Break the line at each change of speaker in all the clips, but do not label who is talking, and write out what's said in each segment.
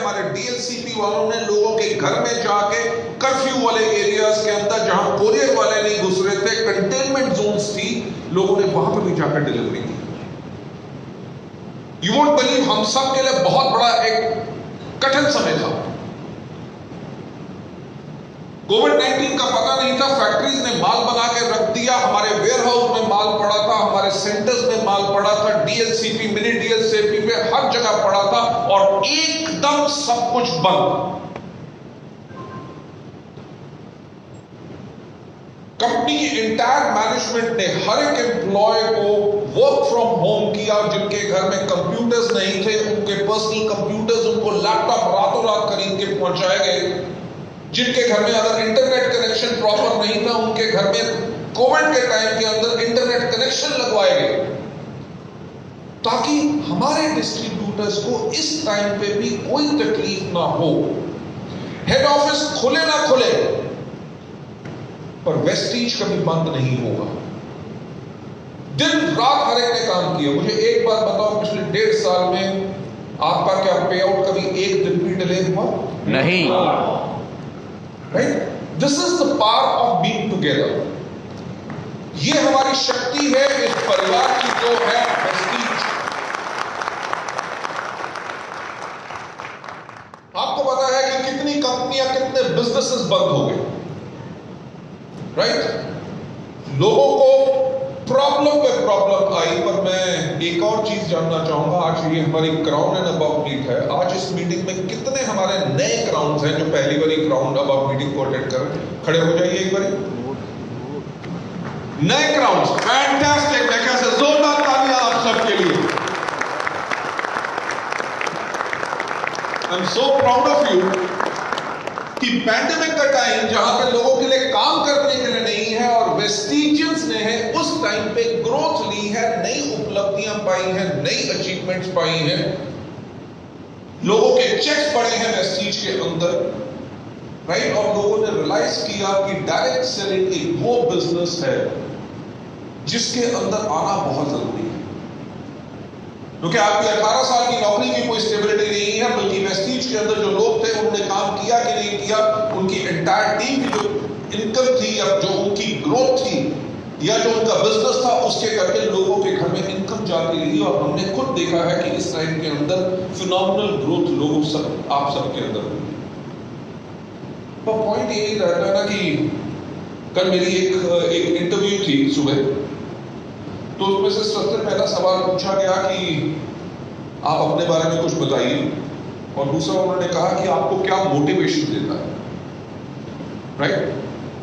हमारे डीएलसीपी वालों ने लोगों के घर में जाके कर्फ्यू वाले एरियाज के अंदर जहां कोरियर वाले नहीं घुस रहे थे, कंटेनमेंट जोन्स थी, लोगों ने वहां पर भी जाकर डिलीवरी की। यू वोंट बिलीव, हम सब के लिए बहुत बड़ा एक कठिन समय था। कोविड-19 का पता नहीं था, फैक्ट्रीज ने माल बना के रख दिया, हमारे वेयरहाउस में माल पड़ा था, हमारे सेंटर्स में माल पड़ा था, डीएलसीपी, मिनी डीएलसीपी पे हर जगह पड़ा था, और एकदम सब कुछ बंद। कंपनी की इंटायर मैनेजमेंट ने हर एक एम्प्लॉय को वर्क फ्रॉम होम किया। जिनके घर में कंप्यूटर्स नहीं थे, उनके पर्सनल कंप्यूटर्स, उनको लैपटॉप रातों रात खरीद के पहुंचाए गए। जिनके घर में अगर इंटरनेट कनेक्शन प्रॉपर नहीं था, उनके घर में कोविड के टाइम के अंदर इंटरनेट कनेक्शन लगवाए गए, ताकि हमारे डिस्ट्रीब्यूटर्स को इस टाइम पे भी कोई तकलीफ ना हो। हेड ऑफिस खुले ना खुले, पर वेस्टीज कभी बंद नहीं होगा। दिन रात हर एक ने काम किया। मुझे एक बात बताओ, पिछले 1.5 साल में आपका क्या पे आउट कभी एक दिन भी डिले हुआ?
नहीं।
Right, this is the power of being together. ये हमारी शक्ति है इस परिवार की, जो है वेस्टीज। आपको पता है कि कितनी कंपनियां, कितने बिजनेसेस बंद हो गए, राइट? लोगों को प्रॉब्लम पे प्रॉब्लम आई। पर मैं एक और चीज जानना चाहूंगा। आज ये हमारी क्राउन एंड अबव मीट है। आज इस मीटिंग में कितने हमारे नए क्राउन्स हैं जो पहली बारी क्राउन अबव मीटिंग को अटेंड कर रहे हैं? खड़े हो जाइए एक बारी। नए क्राउन्स, फैंटास्टिक। मैं कैसे जोरदार तालियां आप सबके लिए। I am so proud of you कि पैंडेमिक का टाइम जहां पे लोगों के लिए काम करने के लिए नहीं है, और वेस्टिजियंस ने है उस टाइम पे ग्रोथ ली है, नई उपलब्धियां पाई हैं, नई अचीवमेंट्स पाई हैं, लोगों के चेक्स बढ़े हैं वेस्टिज के अंदर, राइट? और लोगों ने रियलाइज किया कि डायरेक्ट सेलिंग एक वो बिजनेस है जिसके अंदर आना बहुत जरूरी है। क्योंकि आपकी 18 साल की नौकरी की कोई स्टेबिलिटी नहीं है, बल्कि वेस्टीज के अंदर जो लोग थे उन्होंने काम किया कि नहीं किया, उनकी एंटायर टीम की जो इनकम थी या जो उनकी ग्रोथ थी या जो उनका बिजनेस था, उसके करके लोगों के घर में इनकम जाती रही। और हमने खुद देखा है कि इस टाइम के अंदर फिनोमिनल ग्रोथ लोगों सब आप सबके अंदर हुई। तो पॉइंट यही रहता है ना कि कल मेरी एक इंटरव्यू थी सुबह, तो उसमें से सबसे पहला सवाल पूछा गया कि आप अपने बारे में कुछ बताइए, और दूसरा उन्होंने कहा कि आपको क्या मोटिवेशन देता है, राइट?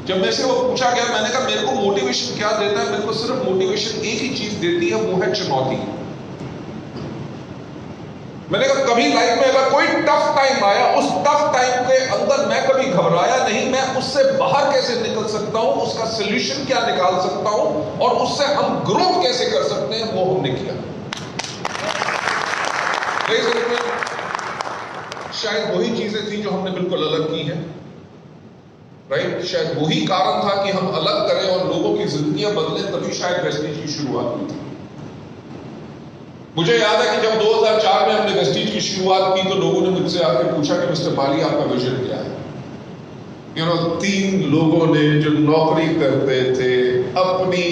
जब मेरे से वो पूछा गया, मैंने कहा मेरे को मोटिवेशन क्या देता है? मेरे को सिर्फ मोटिवेशन एक ही चीज देती है, वो है चुनौती। मैंने कहा कभी लाइफ में अगर कोई टफ टाइम आया, उस टफ टाइम के अंदर मैं कभी घबराया नहीं, मैं उससे बाहर कैसे निकल सकता हूं, उसका सोल्यूशन क्या निकाल सकता हूं, और उससे हम ग्रोथ कैसे कर सकते हैं, वो हमने किया। शायद वही चीजें थी जो हमने बिल्कुल अलग की हैं, राइट? शायद वही कारण था कि हम अलग करें और लोगों की जिंदगियां बदलें, तभी शायद वेस्टीज की शुरुआत हुई थी। मुझे याद है कि जब 2004 में हमने वेस्टीज की शुरुआत की, तो लोगों ने मुझसे आकर पूछा कि मिस्टर बाली आपका विजन क्या है? 3 लोगों ने जो नौकरी करते थे अपनी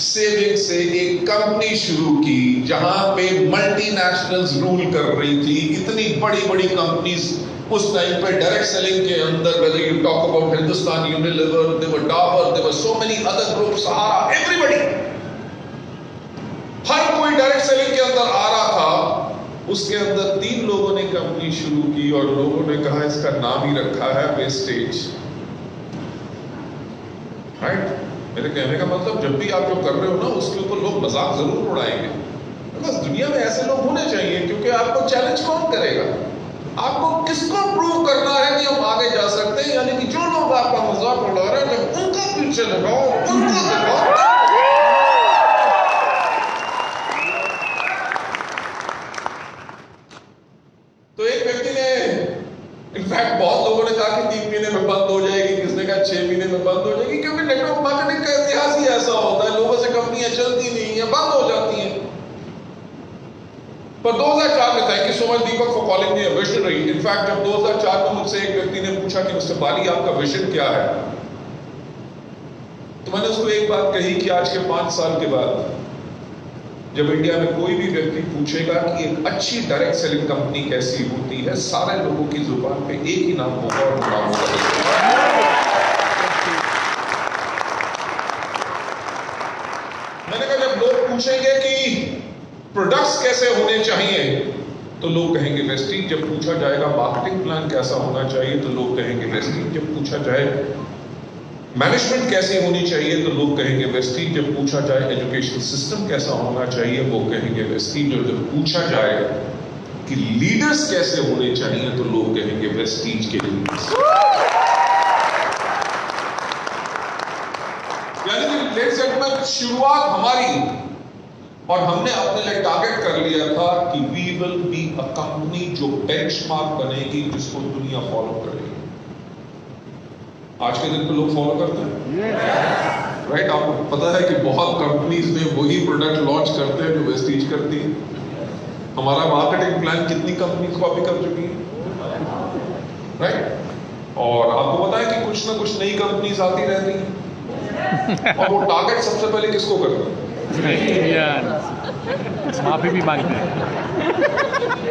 सेविंग से एक कंपनी शुरू की जहां पे मल्टीनेशनल्स रूल कर रही थी। इतनी बड़ी बड़ी कंपनीज उस टाइम पे डायरेक्ट सेलिंग के अंदर, whether you talk about Hindustan Unilever, there were Dabur, there were so many other groups, Sahara, everybody, हर कोई डायरेक्ट सेलिंग के अंदर आ रहा था। उसके अंदर 3 लोगों ने कंपनी शुरू की और लोगों ने कहा इसका नाम ही रखा है वेस्टेज, राइट? मेरे कहने का मतलब, जब भी आप जो कर रहे हो ना, उसके ऊपर लोग मजाक जरूर उड़ाएंगे। बस दुनिया में ऐसे लोग होने चाहिए, क्योंकि आपको चैलेंज कौन करेगा? आपको किसको प्रूव करना है कि हम आगे जा सकते हैं? यानी कि जो लोग आपका मजाक उड़ा रहे हैं, जब उनका पीछे लगाओ, उनको दिखाओ। तो एक व्यक्ति ने, इनफैक्ट बहुत लोगों ने कहा कि 3 महीने में बंद हो जाएगी, किसने कहा 6 महीने में बंद हो जाएगी, क्योंकि नेटवर्क मार्केटिंग का इतिहास ही ऐसा होता है, लोगों से कंपनियां चलती नहीं है, बंद हो जाती हैं। पर 2004 में, thank you so much Deepak for calling me a visionary. In fact जब 2004 में मुझसे एक व्यक्ति ने पूछा कि मिस्टर बाली आपका विजन क्या है, तो मैंने उसको एक बात कही कि आज के 5 साल के बाद जब इंडिया में कोई भी व्यक्ति पूछेगा कि एक अच्छी डायरेक्ट सेलिंग कंपनी कैसी होती है, सारे लोगों की जुबान पे एक ही नाम होगा और नाम होगा। मैंने कहा जब लोग पूछेंगे कि प्रोडक्ट्स कैसे होने चाहिए तो लोग कहेंगे वेस्टीज। जब पूछा जाएगा मार्केटिंग प्लान कैसा होना चाहिए तो लोग कहेंगे वेस्टीज। जब पूछा जाए मैनेजमेंट कैसी होनी चाहिए तो लोग कहेंगे वेस्टीज। जब पूछा जाए एजुकेशन सिस्टम कैसा होना चाहिए वो कहेंगे वेस्टीज। और जब पूछा जाए कि लीडर्स कैसे होने चाहिए तो लोग कहेंगे वेस्टीज के लीडर्स। यानी कि लेडीज एंड जेंटलमैन, शुरुआत हमारी, और हमने अपने लिए टारगेट कर लिया था कि we will be a company जो बेंचमार्क बनेगी, जिसको दुनिया फॉलो करेगी। आज के दिन पे लोग फॉलो करते हैं, राइट? आपको पता है कि बहुत कंपनीज में वही प्रोडक्ट लॉन्च करते हैं जो वेस्टीज करती है। हमारा मार्केटिंग प्लान कितनी कंपनीज कॉपी कर चुकी है, राइट? और आपको पता है कि कुछ ना कुछ नई कंपनीज आती रहती हैं, और वो टारगेट सबसे पहले किसको करते हैं?
माफी भी मांगते हैं।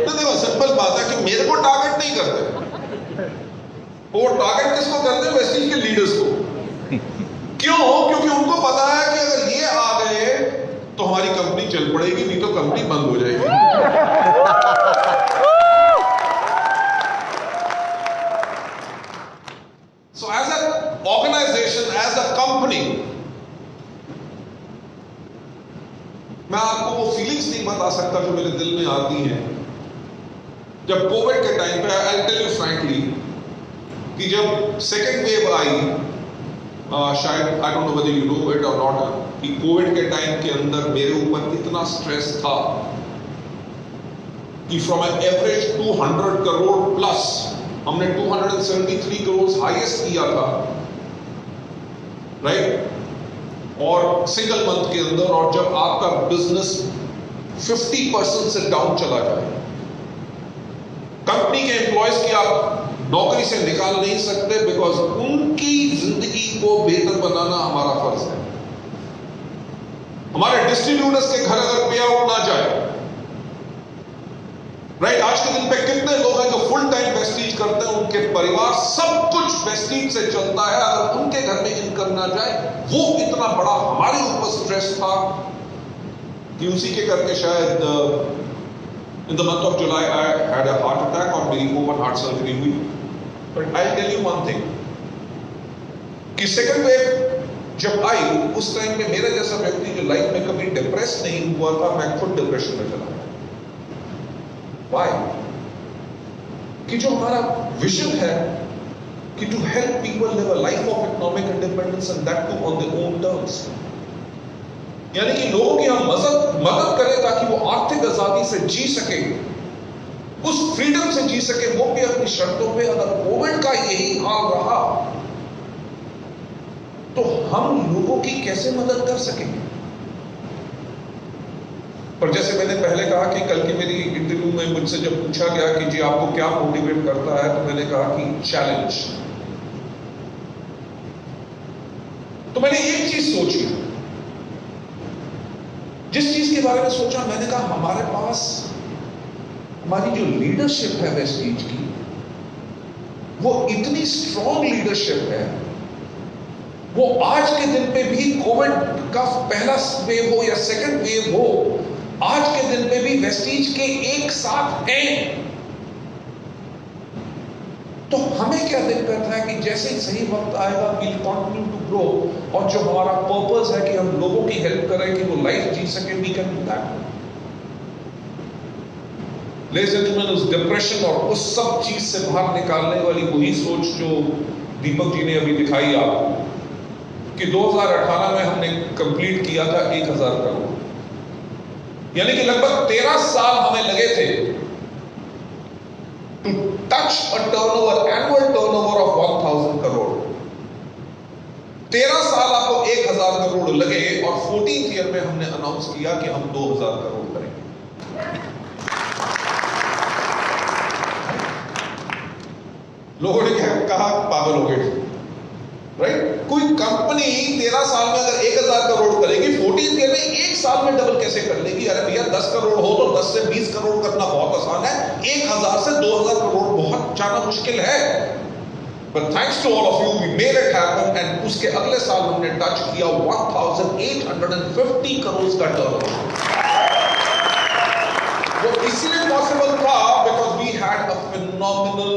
तो देखो सिंपल बात है कि मेरे को टारगेट नहीं करते, वो टारगेट किसको करते हैं? वेस्टीज के लीडर्स को। क्यों? क्योंकि उनको पता है कि अगर ये आ गए तो हमारी कंपनी चल पड़ेगी, नहीं तो कंपनी बंद हो जाएगी। So as a organization, as a company, मैं आपको वो फीलिंग्स नहीं बता सकता जो मेरे दिल में आती हैं जब कोविड के टाइम पे। आई टेल यू फ्रैंकली कि जब सेकेंड वेव आई, शायद I don't know whether you know it और नॉट, कि कोविड के टाइम के अंदर मेरे ऊपर इतना स्ट्रेस था कि from an average 200 crore plus, हमने 273 करोड़ हाईएस्ट किया था, राइट? और सिंगल मंथ के अंदर, और जब आपका बिजनेस 50% से डाउन चला जाए, कंपनी के एम्प्लॉयज की आप नौकरी से निकाल नहीं सकते, बिकॉज उनकी जिंदगी को बेहतर बनाना हमारा फर्ज है। हमारे डिस्ट्रीब्यूटर्स के घर अगर पे आउट ना जाए, राइट? आज के दिन पे कितने लोग हैं जो फुल टाइम वेस्टीज करते हैं, उनके परिवार सब कुछ वेस्टीज से चलता है, अगर उनके घर में इनकम ना जाए, वो इतना बड़ा हमारे ऊपर स्ट्रेस था कि उसी के करके शायद in the month of July I had a heart attack और मेरी open heart surgery हुई। But I'll tell you one thing, कि सेकंड वेव जब आई उस टाइम में मेरे जैसा व्यक्ति जो लाइफ में कभी डिप्रेस नहीं हुआ था, मैं खुद डिप्रेशन में चला गया। Why? कि जो हमारा विजन है कि to help people live a life of economic independence and that too on their own terms, यानी कि लोगों की हम मदद करें ताकि वो आर्थिक आजादी से जी सके, उस फ्रीडम से जी सके, वो भी अपनी शर्तों पे। अगर कोविड का यही हाल रहा तो हम लोगों की कैसे मदद कर सकेंगे? पर जैसे मैंने पहले कहा कि कल की मेरी इंटरव्यू में मुझसे जब पूछा गया कि जी आपको क्या मोटिवेट करता है, तो मैंने कहा कि चैलेंज। तो मैंने एक चीज सोची, जिस चीज के बारे में सोचा, मैंने कहा हमारे पास हमारी जो लीडरशिप है वेस्टीज की, वो इतनी स्ट्रॉन्ग लीडरशिप है, वो आज के दिन पे भी कोविड का पहला वेव हो या सेकंड वेव हो, आज के दिन पे भी वेस्टीज के एक साथ हैं। तो हमें क्या दिक्कत है कि जैसे ही सही वक्त आएगा we'll continue to grow, और जो हमारा पर्पस है कि हम लोगों की हेल्प करें कि वो लाइफ जी सके, we can do that. Ladies and gentlemen, उस डिप्रेशन और उस सब चीज से बाहर निकालने वाली वही सोच जो दीपक जी ने अभी दिखाई आपको, कि 2018 में हमने कंप्लीट किया था 1000 करोड़, यानी कि लगभग 13 साल हमें लगे थे to touch a turnover, annual turnover of 1000 crore. 13 साल आपको 1000 करोड़ लगे, और 14th ईयर में हमने अनाउंस किया कि हम 2000 करोड़ करेंगे। लोगों ने क्या कहा, पागल हो गए, राइट। कोई कंपनी 13 साल में अगर 1000 करोड़ करेगी, 14th ईयर में 1 साल में डबल कैसे कर लेगी? अरे भैया 10 करोड़ हो तो 10 से 20 करोड़ करना बहुत आसान है, 1000 से 2000 करोड़ बहुत जाना मुश्किल है। But thanks to all of you, we made it happen, and उसके अगले साल हमने टच किया 1850 करोड़ का टर्नओवर। वो इसलिए पॉसिबल था because we had a phenomenal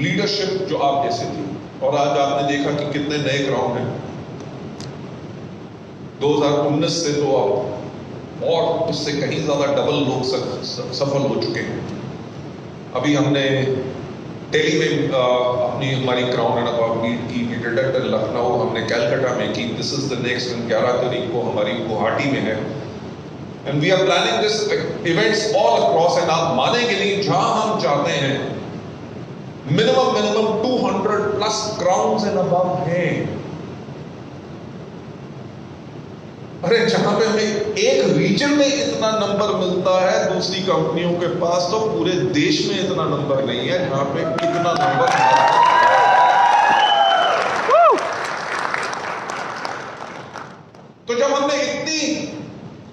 leadership जो आप जैसे थी। और आज आपने देखा कि कितने नए ग्राउंड हैं। 2019 से तो अब और उससे कहीं ज्यादा डबल लोग सफल हो चुके हैं। अभी हमने दिल्ली में अपनी हमारी ग्राउंड एंड अबाउट मीट की, we did it in Lucknow, हमने कलकत्ता में की, दिस इज द नेक्स्ट 11 तारीख को हमारी गुवाहाटी में है। And we are planning this events all across, and आप मानेंगे नहीं, जहां हम जाते हैं minimum 200 plus grounds and above हैं। अरे जहां पे हमें एक रीजन में इतना नंबर मिलता है दूसरी कंपनियों के पास, तो पूरे देश में इतना नंबर नहीं है जहां पे कितना नंबर। तो जब हमने इतनी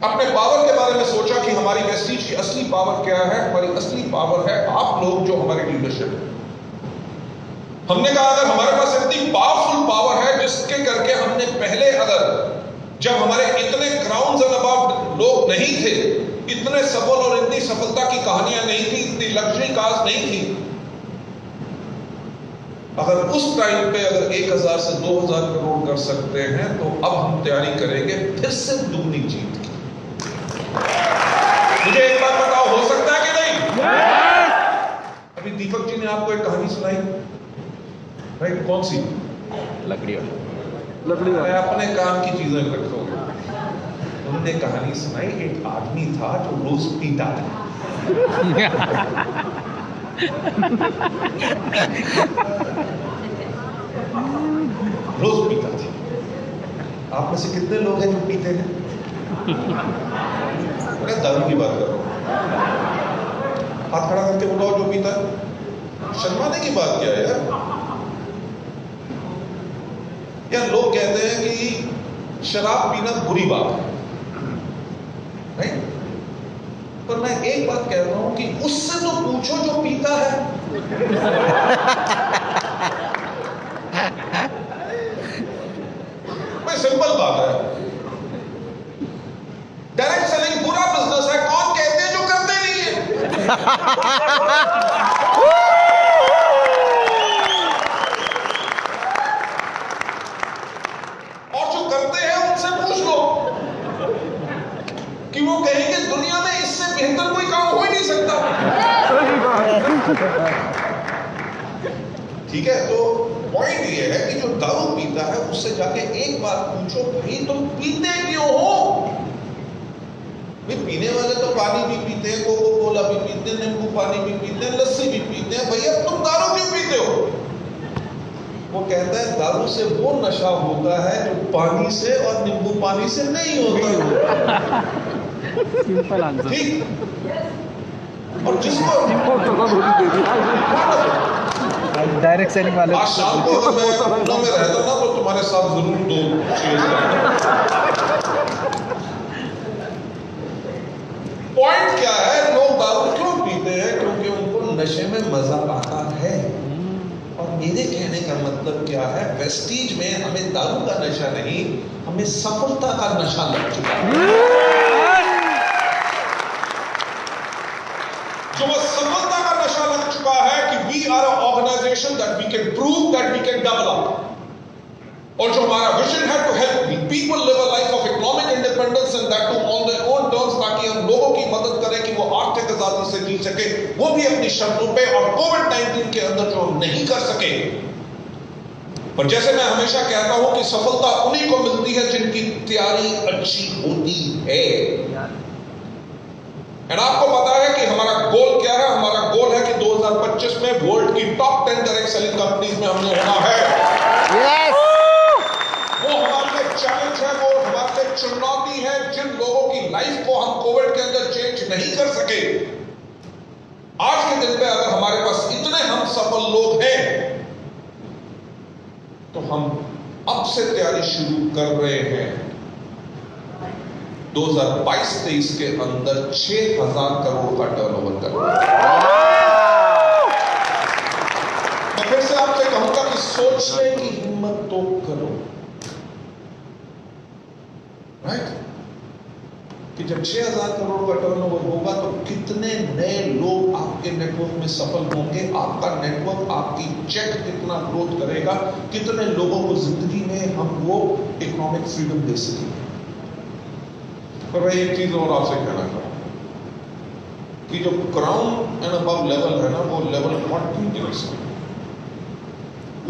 अपने पावर के बारे में सोचा कि हमारी वेस्टीज की असली पावर क्या है, हमारी असली पावर है आप लोग जो हमारी लीडरशिप है। हमने कहा अगर हमारे पास इतनी पावरफुल पावर है जिसके करके हमने पहले, अगर जब हमारे इतने ग्राउंड्स एंड अबाउट लोग नहीं थे, इतने सफल और इतनी सफलता की कहानियां नहीं थी, इतनी लग्जरी कार्स नहीं थी, अगर उस टाइम पे अगर 1000 से 2000 करोड़ कर सकते हैं, तो अब हम तैयारी करेंगे फिर से दुगनी जीत की। मुझे एक बात बताओ, हो सकता है कि नहीं? अभी दीपक जी ने आपको एक कहानी सुनाई, राइट? कौन सी? लकड़ी अपने काम की चीजें रखोगे। उन्होंने कहानी सुनाई, एक आदमी था जो रोज पीता था। रोज पीता था। आप में से कितने लोग हैं जो पीते हैं? मैं दारू की बात कर रहा हूं। हाथ खड़ा करके बताओ जो पीता है। शर्माने की बात क्या है यार? लोग कहते हैं कि शराब पीना बुरी बात है, राइट? पर मैं एक बात कह रहा हूं कि उससे तो पूछो जो पीता है। भाई सिंपल बात है, डायरेक्ट सेलिंग बुरा बिजनेस है। कौन कहते हैं जो करते नहीं है? कि वो कहेंगे दुनिया में इससे बेहतर कोई काम हो ही नहीं सकता। ठीक है, तो पॉइंट ये है कि जो दारू पीता है उससे जाके एक बात पूछो, भाई तुम पीते क्यों हो? भाई पीने वाले तो पानी भी पीते हैं, कोको कोला भी पीते हैं, नींबू पानी भी पीते हैं, लस्सी भी पीते हैं। भैया तुम दारू क्यों पीते हो? वो कहता है दारू से वो नशा होता है जो पानी से और नींबू पानी से नहीं होता। Simple answer. ठीक। और जिसको
डायरेक्ट सेलिंग वाले,
आज शाम को अगर मैं लखनऊ में रहता ना तो तुम्हारे साथ जरूर 2 चीज करता। पॉइंट क्या है, लोग दारू क्यों पीते हैं? क्योंकि उनको नशे में मजा आता है। और मेरे कहने का मतलब क्या है, वेस्टीज में हमें दारू का नशा नहीं, हमें सफलता का नशा लग चुका है। जो सफलता का नशा लग चुका है कि we are a organization that we can prove that we can develop. और जो हमारा विजन है to help people live a life of economic independence and that too on their own terms, ताकि हम लोगों की मदद करें कि वो आर्थिक आजादी से जी सके, वो भी अपनी शर्तों पे। और कोविड-19 के अंदर जो हम नहीं कर सके, और जैसे मैं हमेशा कहता हूं कि सफलता उन्हीं को मिलती है जिनकी तैयारी अच्छी होती है। एंड आपको पता है कि हमारा गोल क्या है? हमारा गोल है कि 2025 में वर्ल्ड की टॉप 10 डायरेक्ट सेलिंग कंपनीज में हमने होना है। yes! वो हमारे लिए चैलेंज है, वो हमारे लिए चुनौती है। जिन लोगों की लाइफ को हम कोविड के अंदर चेंज नहीं कर सके, आज के दिन पे अगर हमारे पास इतने हम सफल लोग हैं, तो हम अब से तैयारी शुरू कर रहे हैं 2022-23 के अंदर 6,000 करोड़ का टर्नओवर करना। मैं फिर से आपसे कहूंगा कि सोचने की हिम्मत तो करो, राइट? कि जब 6,000 करोड़ का टर्नओवर होगा तो कितने नए लोग आपके नेटवर्क में सफल होंगे, आपका नेटवर्क, आपकी चेक कितना ग्रोथ करेगा, कितने लोगों को जिंदगी में हम वो इकोनॉमिक फ्रीडम दे सकेंगे। पर मैं एक चीज और आपसे कहना चाहूंगा कि जो क्राउन एंड अबव लेवल है ना, वो लेवल 40 है।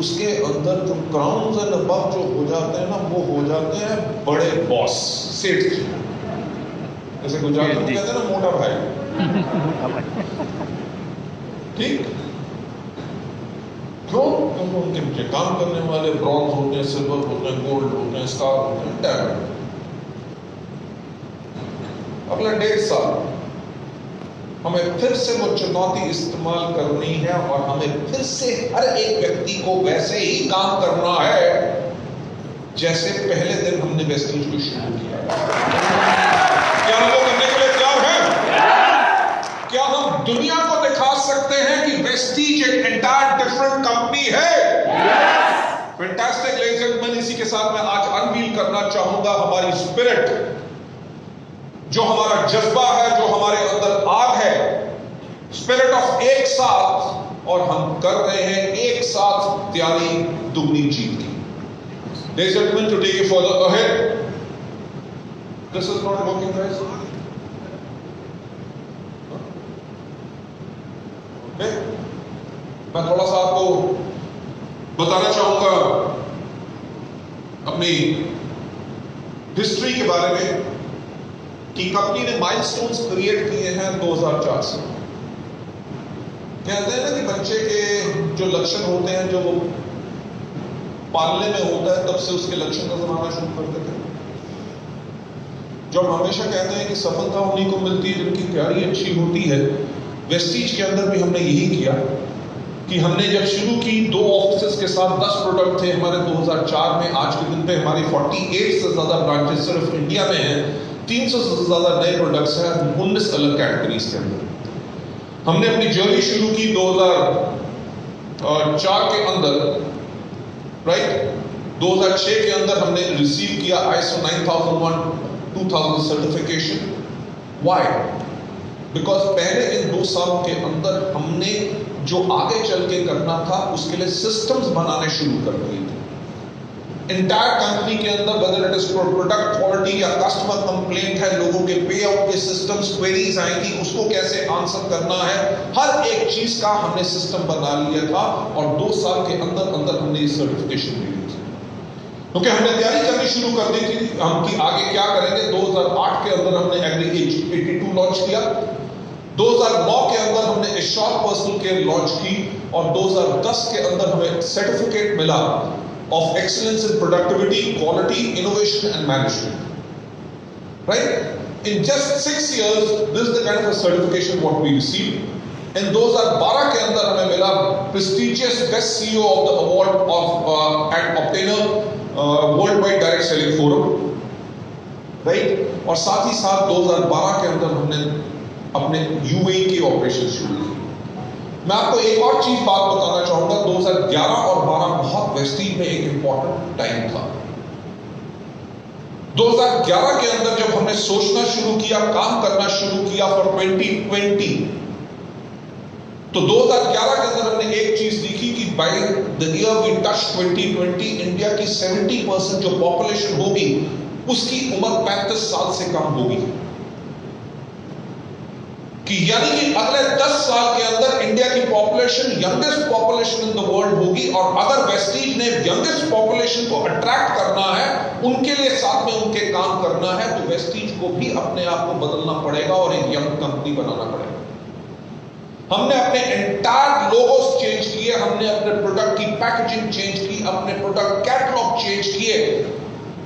उसके अंदर जो क्राउन एंड अबव जो हो जाते हैं ना, वो हो जाते हैं बड़े बॉस, सेठ जी। जैसे गुजरात में कहते हैं ना, मोटा भाई। ठीक? क्यों? क्योंकि उनके नीचे काम करने वाले ब्रॉन्ज होते हैं, सिल्वर होते हैं, गोल्ड होते हैं, स्टार होते हैं, डायमंड। अगला 1.5 साल हमें फिर से वो चुनौती इस्तेमाल करनी है और हमें फिर से हर एक व्यक्ति को वैसे ही काम करना है जैसे पहले दिन हमने वेस्टीज को शुरू किया। क्या हम लोग करने के लिए तैयार हैं? क्या हम दुनिया को दिखा सकते हैं कि वेस्टीज एक एंटायर डिफरेंट कंपनी है? फैंटास्टिक लेडीज एंड जेंटलमैन, इसी के साथ मैं आज अनवील करना चाहूंगा हमारी स्पिरिट, जो हमारा जज्बा है, जो हमारे अंदर आग है, स्पिरिट ऑफ एक साथ, और हम कर रहे हैं एक साथ तैयारी दुगनी जीत की। Ladies and gentlemen, to take it further ahead, this is not working, guys. Okay? मैं थोड़ा सा आपको बताना चाहूंगा अपनी हिस्ट्री के बारे में कि कंपनी ने माइलस्टोन्स क्रिएट किए हैं 2004 से। कहते हैं ना कि बच्चे के जो लक्षण होते हैं, जो वो पालने में होता है, तब से उसके लक्षण नजर आना शुरू कर देते हैं। जो हम हमेशा कहते हैं कि सफलता उन्हीं को मिलती है जिनकी तैयारी अच्छी होती है। वेस्टीज के अंदर भी हमने यही किया कि हमने जब शुरू की 2 ऑफिसेस के साथ 10 प्रोडक्ट थे हमारे 2004 में। आज के दिन पे हमारी 48 से ज्यादा ब्रांचेस सिर्फ इंडिया में हैं, 300 से ज्यादा नए प्रोडक्ट्स हैं 19 अलग कैटेगरीज के अंदर। हमने अपनी जर्नी शुरू की 2004 के अंदर, राइट? 2006 के अंदर हमने रिसीव किया ISO 9001-2000 सर्टिफिकेशन। व्हाई? बिकॉज पहले इन 2 सालों के अंदर हमने जो आगे चल के करना था उसके लिए सिस्टम्स बनाने शुरू कर दिए थे। इंटायर कंपनी के अंदर, whether it is product quality या कस्टमर कंप्लेंट है, लोगों के पे आउट के सिस्टम्स, क्वेरीज आएंगी, उसको कैसे आंसर करना है, हर एक चीज का हमने सिस्टम बना लिया था और 2 साल के अंदर अंदर हमने ये सर्टिफिकेशन ले ली थी। क्योंकि हमने तैयारी करनी शुरू कर दी थी हम कि आगे क्या करेंगे। 2008 के अंदर हमने एग्री 82 लॉन्च किया, 2009 के अंदर हमने एश्योर पर्सनल केयर लॉन्च की और 2010 के अंदर हमें सर्टिफिकेट मिला of excellence in productivity, quality, innovation and management. Right? In just 6 years, this is the kind of a certification what we received. In 2012 के अंदर हमें मिला prestigious best CEO of the award of and obtainer worldwide direct selling forum. Right? और साथ ही साथ 2012 के अंदर हमने अपने UAE के ऑपरेशन शुरू किए। मैं आपको एक और चीज बात बताना चाहूंगा, 2011 और 12 बहुत वेस्टीज में एक इंपॉर्टेंट टाइम था। 2011 के अंदर जब हमने सोचना शुरू किया, काम करना शुरू किया फॉर 2020, तो 2011 के अंदर हमने एक चीज देखी कि by the year we touch 2020 India की 70% जो पॉपुलेशन होगी उसकी उम्र 35 साल से कम होगी। कि यानी कि अगले 10 साल के अंदर इंडिया की population youngest population in the world होगी। और अगर वेस्टीज ने यंगेस्ट पॉपुलेशन को अट्रैक्ट करना है, उनके लिए साथ में उनके काम करना है, तो वेस्टीज को भी अपने आप को बदलना पड़ेगा और एक यंग कंपनी बनाना पड़ेगा। हमने अपने एंटायर लोगोस चेंज किए, हमने अपने प्रोडक्ट की पैकेजिंग चेंज की, अपने प्रोडक्ट कैटलॉग चेंज किए,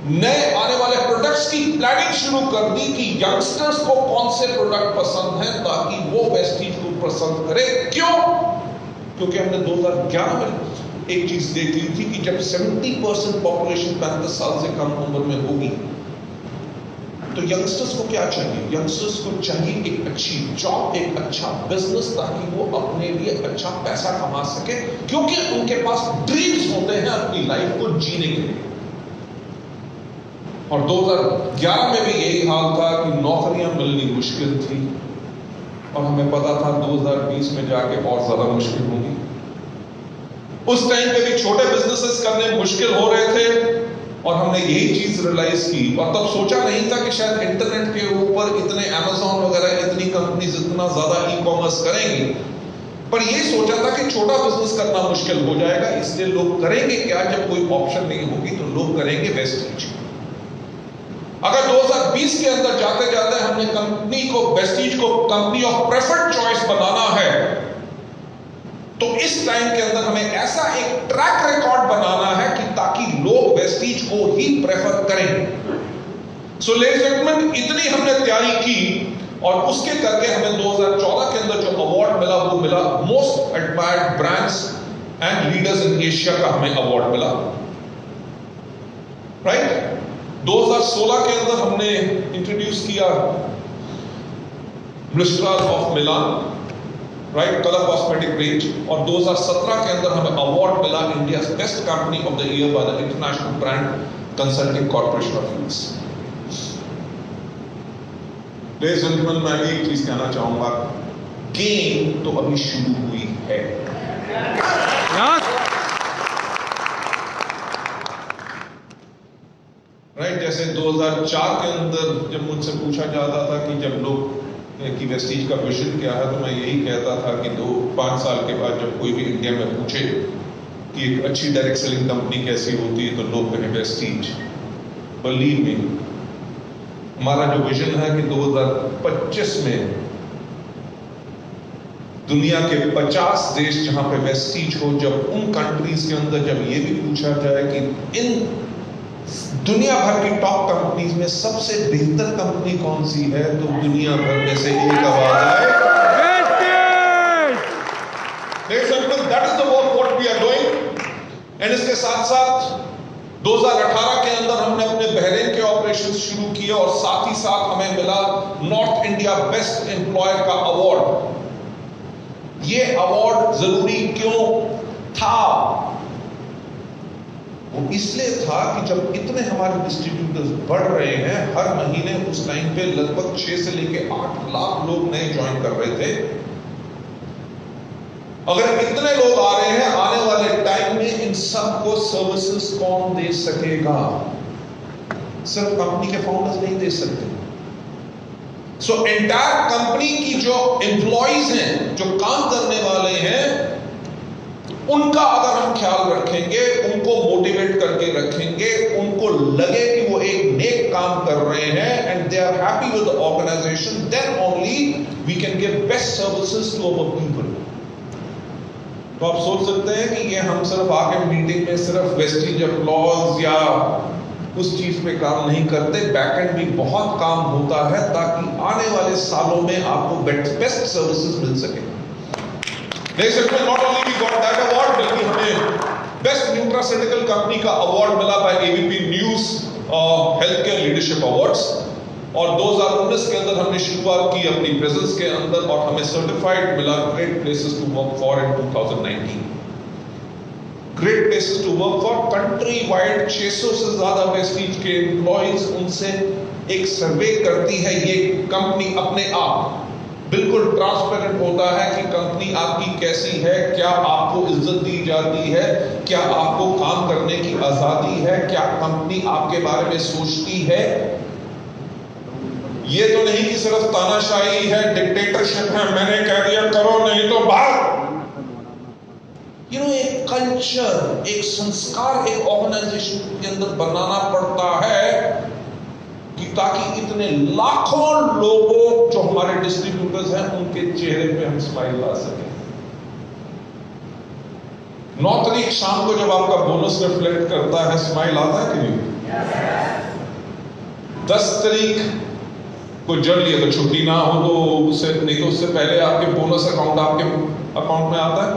नए आने वाले प्रोडक्ट्स की प्लानिंग शुरू कर दी कि यंगस्टर्स को कौन से प्रोडक्ट पसंद हैं ताकि वो वेस्टीज को पसंद करे। क्यों? क्योंकि हमने 2011 में एक चीज देख ली थी कि जब 70% पॉपुलेशन 35 साल से कम उम्र में होगी तो यंगस्टर्स को क्या चाहिए? यंगस्टर्स को चाहिए एक अच्छी जॉब, एक अच्छा बिजनेस, ताकि वो अपने लिए अच्छा पैसा कमा सके, क्योंकि उनके पास ड्रीम्स होते हैं अपनी लाइफ को जीने के लिए। और 2011 में भी यही हाल था कि नौकरियां मिलनी मुश्किल थी, और हमें पता था 2020 में जाके और ज्यादा मुश्किल होगी। उस टाइम पे भी छोटे बिजनेसेस करने मुश्किल हो रहे थे, और हमने यही चीज रियलाइज की। और तब सोचा नहीं था कि शायद इंटरनेट के ऊपर इतने Amazon वगैरह इतनी कंपनीज इतना ज्यादा ई-कॉमर्स करेंगी, पर यह सोचा था कि छोटा बिजनेस करना मुश्किल हो जाएगा, इसलिए लोग करेंगे क्या? जब कोई ऑप्शन नहीं होगी तो लोग करेंगे वेस्टीज। अगर 2020 के अंदर जाते जाते हमने कंपनी को, वेस्टीज को कंपनी ऑफ प्रेफर्ड चॉइस बनाना है, तो इस टाइम के अंदर हमें ऐसा एक ट्रैक रिकॉर्ड बनाना है कि ताकि लोग वेस्टीज को ही प्रेफर करें। सो लेडीज एंड जेंटलमैन, इतनी हमने तैयारी की, और उसके करके हमें 2014 के अंदर जो अवार्ड मिला वो मिला most admired brands and leaders in Asia का हमें अवार्ड मिला, राइट। 2016 के अंदर हमने इंट्रोड्यूस किया Mistral of Milan, right, colour cosmetic range, और 2017 के अंदर हमें अवार्ड मिला India best company of the year by the international brand consulting corporation of US. Ladies and gentleman, मैं एक चीज कहना चाहूंगा, गेम तो अभी शुरू हुई है। राइट, जैसे 2004 के अंदर जब मुझसे पूछा जाता था कि जब लोग कि वेस्टीज का विजन क्या है, तो मैं यही कहता था कि 2-5 साल के बाद जब कोई भी इंडिया में पूछे कि एक अच्छी डायरेक्ट सेलिंग कंपनी कैसी होती है, तो लोग कहें वेस्टीज। बिलीव मी, हमारा जो विजन है कि 2025 में दुनिया के 50 देश जहां पे वेस्टीज हो, जब उन कंट्रीज के अंदर जब ये भी पूछा जाए कि इन दुनिया भर की टॉप कंपनीज में सबसे बेहतर कंपनी कौन सी है, तो दुनिया भर में से एक आवाज आए, that is the work what we are doing. And इसके साथ साथ 2018 के अंदर हमने अपने बहरीन के ऑपरेशन शुरू किए, और साथ ही साथ हमें मिला नॉर्थ इंडिया बेस्ट एम्प्लॉयर का अवार्ड। ये अवार्ड जरूरी क्यों था? वो इसलिए था कि जब इतने हमारे डिस्ट्रीब्यूटर्स बढ़ रहे हैं, हर महीने उस टाइम पे लगभग 6 से लेके 8 लाख लोग नए ज्वाइन कर रहे थे। अगर इतने लोग आ रहे हैं, आने वाले टाइम में इन सब को सर्विसेज कौन दे सकेगा? सिर्फ कंपनी के फाउंडर्स नहीं दे सकते। सो एंटायर कंपनी की जो एम्प्लॉइज हैं, जो काम करने वाले हैं, उनका अगर हम ख्याल रखेंगे, उनको मोटिवेट करके रखेंगे, उनको लगे कि वो एक नेक काम कर रहे हैं and they are happy with the organization, then only we can give best services to our people. तो आप सोच सकते हैं कि ये हम सिर्फ आके मीटिंग में सिर्फ वेस्टीज अप्लॉज या उस चीज पे काम नहीं करते, बैकएंड भी बहुत काम होता है, ताकि आने वाले सालों में आपको बेस्ट सर्विसेज मिल सके। Not only we got that award, बल्कि हमें बेस्ट न्यूट्रास्यूटिकल कंपनी का अवार्ड मिला by ABP news health care leadership awards. और 2019 के अंदर हमने शुरुआत की अपनी प्रेजेंस के अंदर, और हमें सर्टिफाइड मिला great places to work for in 2019। Great places to work for country wide 600 से ज्यादा वेस्टीज के एम्प्लॉइज, उनसे एक सर्वे करती है ये कंपनी। अपने आप बिल्कुल ट्रांसपेरेंट होता है कि कंपनी आपकी कैसी है, क्या आपको इज्जत दी जाती है, क्या आपको काम करने की आजादी है, क्या कंपनी आपके बारे में सोचती है। ये तो नहीं कि सिर्फ तानाशाही है, डिक्टेटरशिप है, मैंने कह दिया करो नहीं तो भाग। एक कल्चर, एक संस्कार एक ऑर्गेनाइजेशन के अंदर बनाना पड़ता है कि ताकि इतने लाखों लोगों जो हमारे डिस्ट्रीब्यूटर्स हैं उनके चेहरे पे हम स्माइल ला सकें। 9 तारीख शाम को जब आपका बोनस रिफ्लेक्ट करता है, स्माइल आता है कि नहीं? 10 तारीख को जड़ लिया तो छुट्टी ना हो तो उससे नहीं, तो उससे पहले आपके बोनस अकाउंट आपके अकाउंट में आता है?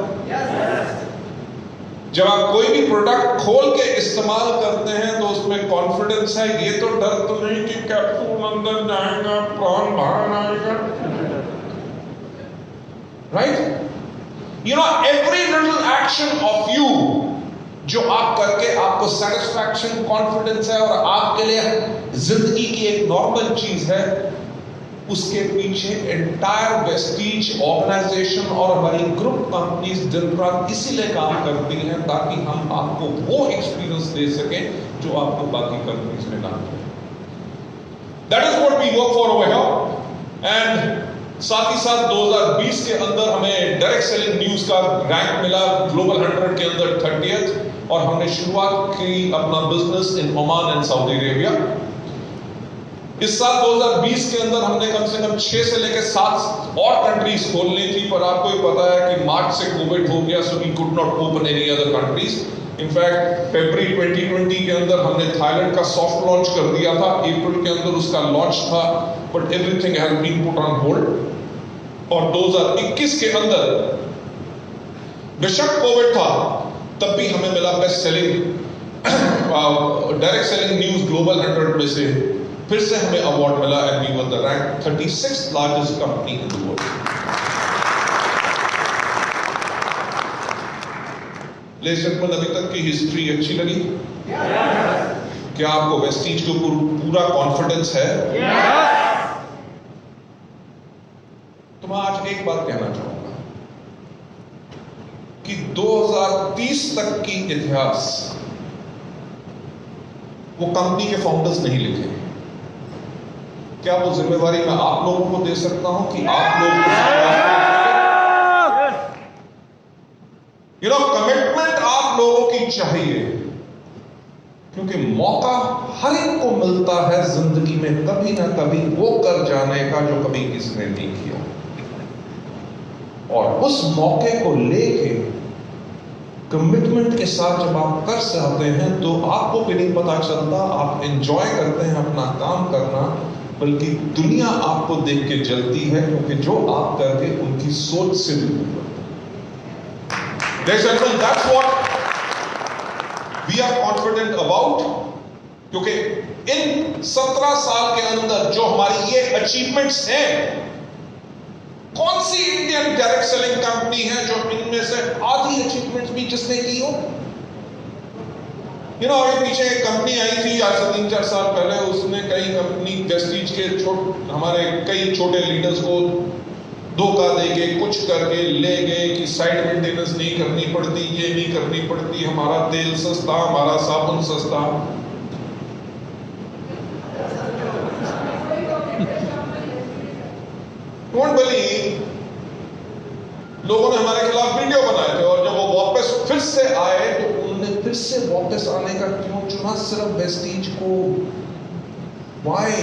जब आप कोई भी प्रोडक्ट खोल के इस्तेमाल करते हैं तो उसमें कॉन्फिडेंस है, ये तो डर तो नहीं कि कैप्सूल अंदर जाएगा, प्राण बाहर आएगा, right? You know, every little action of you जो आप करके आपको सेटिस्फैक्शन, कॉन्फिडेंस है और आपके लिए जिंदगी की एक नॉर्मल चीज है, उसके पीछे एंटायर वेस्टीज ऑर्गेनाइजेशन और हमारी ग्रुप कंपनीज दिन रात इसीलिए काम करती हैं ताकि हम आपको वो एक्सपीरियंस दे सकें जो आपको बाकी कंपनीज में ना मिले। That is what we work for over here. And साथ ही साथ 2020 के अंदर हमें डायरेक्ट सेलिंग न्यूज का रैंक मिला ग्लोबल 100 के अंदर 30th, और हमने शुरुआत की अपना business in Oman and Saudi Arabia. इस साल 2020 के अंदर हमने कम से कम 6 से लेकर 7 और कंट्रीज खोलनी थी, पर आपको ही पता है कि मार्च से कोविड हो गया, so we could not open any other countries. In fact फरवरी 2020 के अंदर हमने थाईलैंड का सॉफ्ट लॉन्च कर दिया था, अप्रैल के अंदर उसका लॉन्च था, but everything has been put on hold. और 2021 के अंदर बेशक कोविड था, तब भी हमें मिला best selling direct selling news global 100 में से फिर से हमें अवार्ड मिला, and we were the rank 36th largest company in the world. Ladies and gentleman, अभी तक की हिस्ट्री अच्छी लगी? क्या आपको वेस्टीज के ऊपर पूरा कॉन्फिडेंस है? तो मैं आज एक बात कहना चाहूंगा कि 2030 तक की इतिहास वो कंपनी के फाउंडर्स नहीं लिखे। क्या वो जिम्मेवारी मैं आप लोगों को दे सकता हूं कि आप लोग कमिटमेंट आप लोगों की चाहिए, क्योंकि मौका हर एक को मिलता है जिंदगी में कभी ना कभी वो कर जाने का जो कभी किसी ने नहीं किया, और उस मौके को लेके कमिटमेंट के साथ जब आप कर सकते हैं तो आपको भी नहीं पता चलता, आप एंजॉय करते हैं अपना काम करना, बल्कि दुनिया आपको देख के जलती है, क्योंकि जो आप करके उनकी सोच से भी ऊपर। That's what we are confident about, क्योंकि इन 17 साल के अंदर जो हमारी ये अचीवमेंट्स हैं, कौन सी इंडियन डायरेक्ट सेलिंग कंपनी है जो इनमें से आधी अचीवमेंट्स भी जिसने की हो? अभी पीछे एक कंपनी आई थी आज से 3-4 साल पहले, उसने कई कंपनी वेस्टीज के हमारे कई छोटे लीडर्स को धोखा देके कुछ करके ले गए कि साइड मेंटेनेंस नहीं करनी पड़ती, ये नहीं करनी पड़ती, हमारा तेल सस्ता, हमारा साबुन सस्ता। डोंट बिलीव, लोगों ने हमारे खिलाफ वीडियो बनाए थे, और जब वो वापस फिर से आए तो उन्होंने फिर से वापस आने का क्यों चुना सिर्फ वेस्टीज को? व्हाई?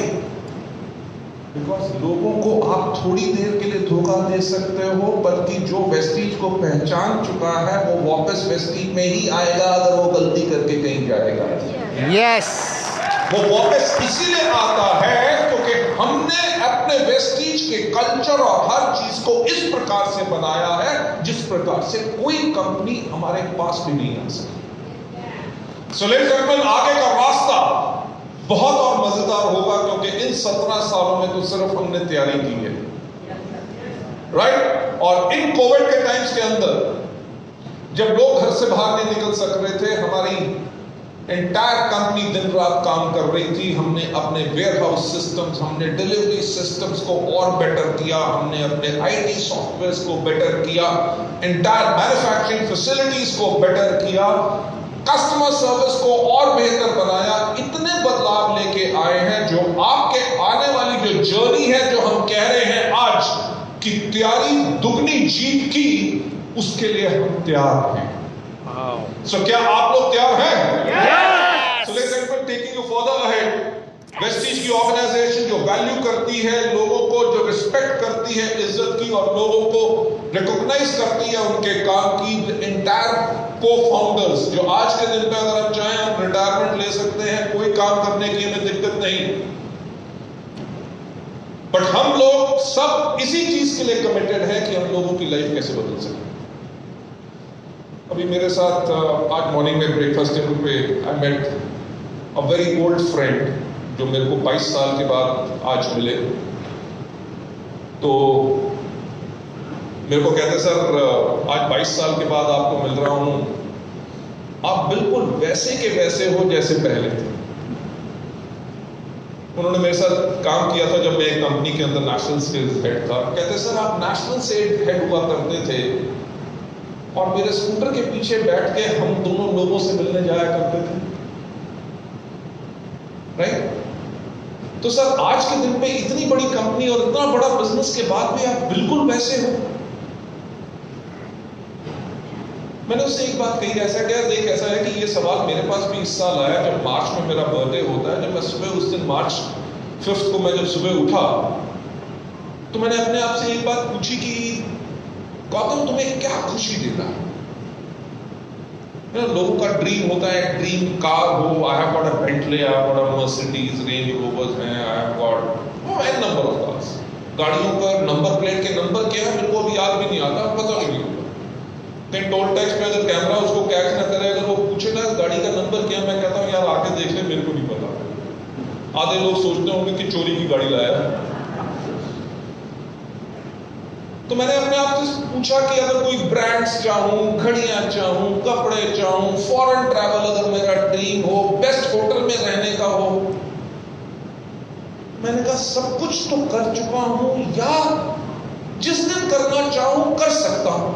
बिकॉज लोगों को आप थोड़ी देर के लिए धोखा दे सकते हो, बल्कि जो वेस्टीज को पहचान चुका है वो वापस वेस्टीज में ही आएगा अगर वो गलती करके कहीं जाएगा।
यस,
वो वापस इसीलिए आता है क्योंकि हमने अपने वेस्टीज के कल्चर और हर चीज को इस प्रकार से बनाया है जिस प्रकार से कोई कंपनी हमारे पास भी नहीं आ सकती। सो लेडीज एंड जेंटलमैन, आगे का रास्ता बहुत और मजेदार होगा, क्योंकि इन 17 सालों में तो सिर्फ हमने तैयारी की है, राइट? और इन कोविड के टाइम्स के अंदर जब लोग घर से बाहर नहीं निकल सक रहे थे, हमारी एंटायर कंपनी दिन रात काम कर रही थी। हमने अपने वेयर हाउस सिस्टम्स, हमने डिलीवरी सिस्टम्स को और बेटर किया, हमने अपने आईटी सॉफ्टवेयर्स को बेटर किया, एंटायर मैन्युफैक्चरिंग फैसिलिटीज को बेटर किया, कस्टमर सर्विस को और बेहतर बनाया। इतने बदलाव लेके आए हैं जो आपके आने वाली जो जर्नी है, जो हम कह रहे हैं आज कि तैयारी दुगनी जीत की, उसके लिए हम तैयार हैं। So, क्या आप लोग तैयार हैं?
Yes!
So, ladies and gentlemen, taking you further ahead, Vestige की ऑर्गेनाइजेशन जो वैल्यू करती है, लोगों को जो रिस्पेक्ट करती है इज्जत की, और लोगों को रिकॉग्नाइज करती है उनके काम की, एंटायर को-फाउंडर्स जो आज के दिन पे अगर हम चाहें हम रिटायरमेंट ले सकते हैं, कोई काम करने की हमें दिक्कत नहीं। बट हम लोग सब इसी चीज के लिए कमिटेड है कि हम लोगों की लाइफ कैसे बदल सके। अभी मेरे साथ आज मॉर्निंग में ब्रेकफास्ट टेबल पे I met a very old friend जो मेरे को 22 साल के बाद आज मिले। तो मेरे को कहते सर आज 22 साल के बाद आपको मिल रहा हूं, आप बिल्कुल वैसे के वैसे हो जैसे पहले थे। उन्होंने मेरे साथ काम किया था जब मैं एक कंपनी के अंदर नेशनल सेल्स हेड था। कहते सर आप नेशनल सेल्स हेड हुआ करते थे और मेरे स्कूटर के पीछे बैठ के हम दोनों लोगों से मिलने जाया करते थे, राइट? तो सर आज के दिन पे इतनी बड़ी कंपनी और इतना बड़ा बिजनेस के बाद भी आप बिल्कुल वैसे हो। मैंने उससे एक बात कही, ऐसा क्या देख, ऐसा है कि ये सवाल मेरे पास भी इस साल आया जब मार्च में मेरा बर्थडे होता है। जब मैं सुबह उस दिन मार्च 5 को मैं जब सुबह उठा तो मैंने अपने आप से एक बात पूछी कि गौतम तुम्हें क्या खुशी देता है? लोगों का ड्रीम होता है, ड्रीम कार हो, I have got a Bentley, I have got a Mercedes, Range Rovers हैं, I have got an number of cars. गाड़ियों का नंबर प्लेट के नंबर क्या है मेरे को अभी याद भी नहीं आता, पता भी नहीं होता। कहीं टोल टैक्स पे अगर कैमरा उसको कैच ना करे, अगर वो पूछे ना गाड़ी का नंबर क्या, मैं कहता हूँ यार आके देख ले, मेरे को नहीं पता। आधे लोग सोचते होंगे कि चोरी की गाड़ी लाया है। तो मैंने अपने आप से पूछा कि अगर कोई ब्रांड्स चाहूं, घड़ियां चाहूं, कपड़े चाहूं, फॉरेन ट्रैवल अगर मेरा ड्रीम हो, बेस्ट होटल में रहने का हो, मैंने कहा सब कुछ तो कर चुका हूं या जिस दिन करना चाहूं कर सकता हूं,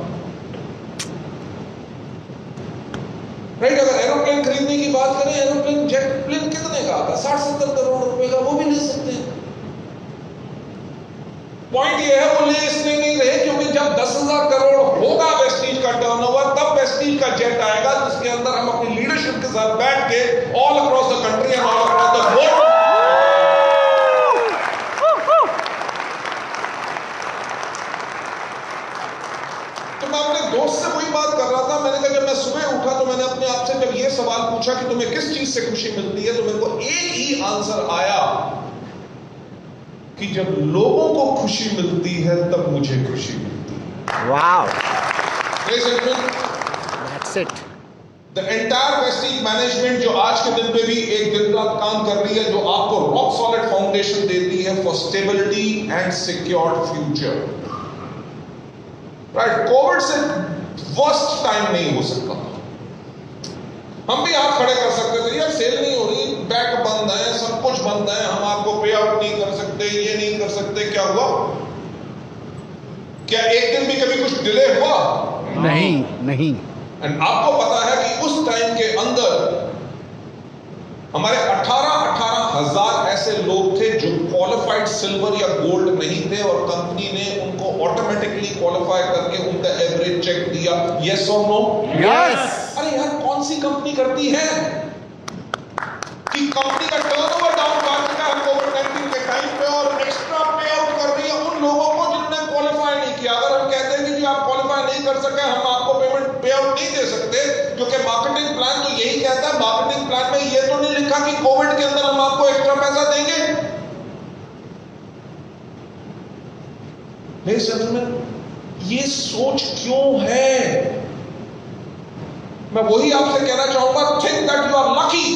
राइट? अगर एरोप्लेन खरीदने की बात करें, एरोप्लेन जेट प्लेन कितने का आता है? 60-70 करोड़ रुपए का, वो भी ले सकते हैं। पॉइंट ये है वो ले इसलिए नहीं रहे क्योंकि जब 10,000 करोड़ होगा वेस्टीज का टर्नओवर, तब वेस्टीज का जेट आएगा जिसके अंदर हम अपनी लीडरशिप के साथ बैठ के all across the country and all across the world. तो मैं अपने दोस्त से वही बात कर रहा था। मैंने कहा जब मैं सुबह उठा तो मैंने अपने आप से जब ये सवाल पूछा कि तुम्हें किस चीज से खुशी मिलती है, तो मेरे को एक ही आंसर आया कि जब लोगों को खुशी मिलती है तब मुझे खुशी मिलती है।
Wow,
Ladies and gentlemen,
that's it.
The entire Vestige management जो आज के दिन पे भी एक दिन रात काम कर रही है, जो आपको रॉक सॉलिड फाउंडेशन देती है for stability and secured future, right? Covid से वर्स्ट टाइम नहीं हो सकता। हम भी हाथ खड़े कर सकते थे, यार सेल नहीं हो रही, बैंक बंद है, सब कुछ बंद है, हम आपको पे आउट नहीं कर सकते, ये नहीं कर सकते। क्या हुआ? क्या एक दिन भी कभी कुछ डिले हुआ?
नहीं।
एंड आपको पता है कि उस टाइम के अंदर हमारे 18 हजार ऐसे लोग थे जो क्वालिफाइड सिल्वर या गोल्ड नहीं थे, और कंपनी ने उनको ऑटोमेटिकली क्वालिफाई करके उनका एवरेज चेक दिया। यस और नो?
यस।
अरे यार कौन सी कंपनी करती है कि कंपनी का टर्नओवर डाउन कर चुका है कोविड-19 के टाइम पे और एक्स्ट्रा पे आउट कर रही है उन लोगों को जिन्होंने क्वालिफाई नहीं किया। अगर हम कहते हैं कि जी आप क्वालिफाई नहीं कर सके, हम आपको पेमेंट पे आउट नहीं दे सकते, क्योंकि मार्केटिंग प्लान तो यही कहता है। मार्केटिंग प्लान में ये तो नहीं लिखा कि कोविड के अंदर हम आपको एक्स्ट्रा पैसा देंगे। Ladies and gentlemen, ये सोच क्यों है? मैं वही आपसे कहना चाहूंगा, think that you are lucky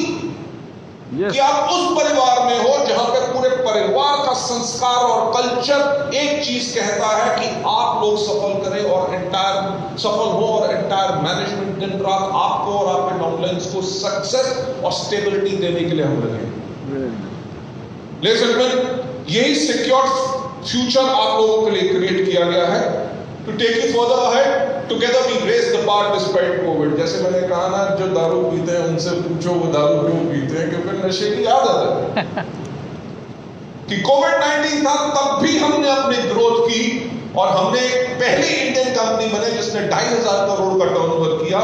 कि आप उस परिवार में हो जहां पे पूरे परिवार का संस्कार और कल्चर एक चीज कहता है कि आप लोग सफल करें और एंटायर सफल हो, और एंटायर मैनेजमेंट दिन रात आपको और आपके डाउनलाइंस को सक्सेस और स्टेबिलिटी देने के लिए हम लगे। लेकिन यही सिक्योर फ्यूचर आप लोगों के लिए क्रिएट किया गया है। To take you further ahead, together we raise the bar despite Covid. जैसे मैंने कहा ना, जो दारू पीते हैं उनसे पूछो वो दारू क्यों पीते हैं, क्योंकि नशे की आदत है। कि कोविड-19 था तब भी हमने अपनी ग्रोथ की, और हमने पहली इंडियन कंपनी बने जिसने 2,500 करोड़ का टर्नओवर किया।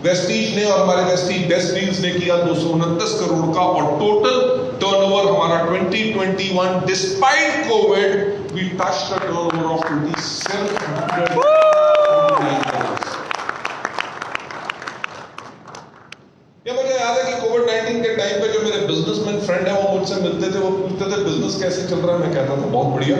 वेस्टीज ने और हमारे वेस्टीज बेस्ट डील्स ने किया 229 करोड़ का, और टोटल टर्नओवर हमारा 2021 despite Covid we touched the turnover of 2700 crore. ये मुझे याद है कि कोविड-19 के टाइम पे जो मेरे बिजनेसमैन फ्रेंड है वो मुझसे मिलते थे, वो पूछते थे बिजनेस कैसे चल रहा है, मैं कहता था बहुत बढ़िया।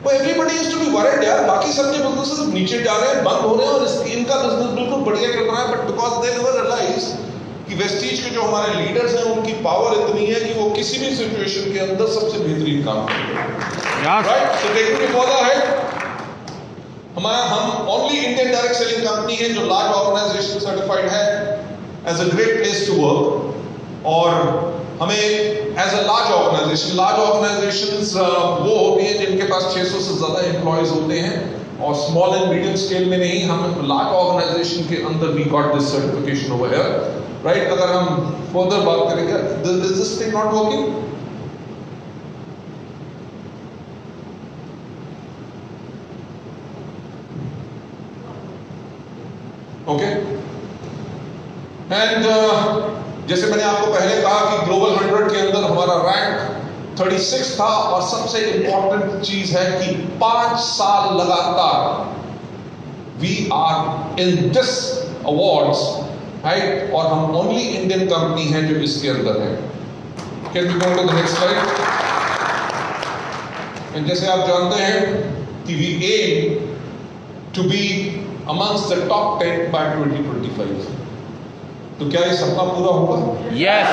वो everybody used to be worried यार, बाकी सबके बिजनेसेस नीचे जा रहे हैं, बंद हो रहे हैं, और इनका बिजनेस बिल्कुल बढ़िया चल रहा है। But because they never realize कि वेस्टीज के जो हमारे लीडर्स हैं उनकी पावर इतनी है कि वो किसी भी सिचुएशन के अंदर सबसे बेहतरीन काम करते हैं। Right, so taking it further ahead, हम only Indian direct selling company है जो लार्ज ऑर्गेनाइजेशन सर्टिफाइड है as a great place to work. और हमें एज अ लार्ज ऑर्गेनाइजेशंस वो होती हैं जिनके पास 600 से ज्यादा एम्प्लॉयज होते हैं, और स्मॉल एंड मीडियम स्केल में नहीं, हम लार्ज ऑर्गेनाइजेशन के अंदर we got this certification over here. Right, अगर हम फर्दर बात करेंगे, is this thing not working? Okay, and जैसे मैंने आपको पहले कहा कि ग्लोबल 100 के अंदर हमारा रैंक 36 था, और सबसे इंपॉर्टेंट चीज है कि 5 साल लगातार we are in this awards, right, और हम ओनली इंडियन कंपनी है जो इसके अंदर है। Can we go to the next slide? And जैसे आप जानते हैं कि we aim to be amongst the top 10 by 2025। तो क्या ये सपना पूरा होगा?
Yes.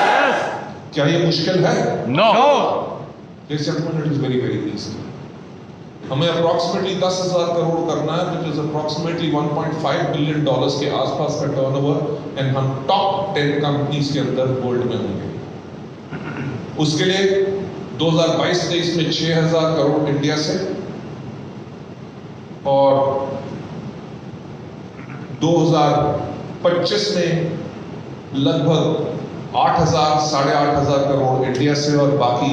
क्या ये मुश्किल है?
No.
Ladies and gentlemen, it is very very easy. हमें अप्रोक्सीमेटली 10,000 करोड़ करना है, which is approximately $1.5 बिलियन के आसपास का टर्नओवर, एंड हम टॉप 10 कंपनीज के अंदर वर्ल्ड में होंगे। उसके लिए 2022-23 में 6,000 करोड़ इंडिया से, और 2025 में लगभग 8,000 साढ़े 8,000 करोड़ इंडिया से, और बाकी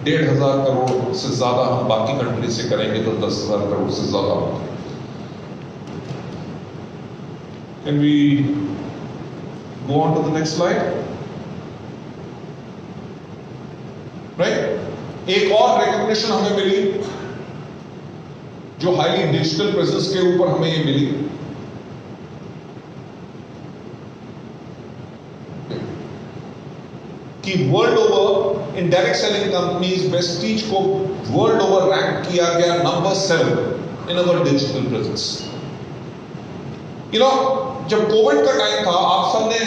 1,500 करोड़ से ज्यादा हम बाकी कंट्री से करेंगे, तो 10,000 करोड़ से ज्यादा होगा। Can we go on to the next slide? Right, एक और रिकॉग्निशन हमें मिली जो हाईली डिजिटल प्रेजेंस के ऊपर हमें ये मिली, कि world over in direct selling companies Vestige को वर्ल्ड ओवर रैंक किया गया नंबर 7 इन अवर डिजिटल प्रेजेंस। जब कोविड का टाइम था, आप सबने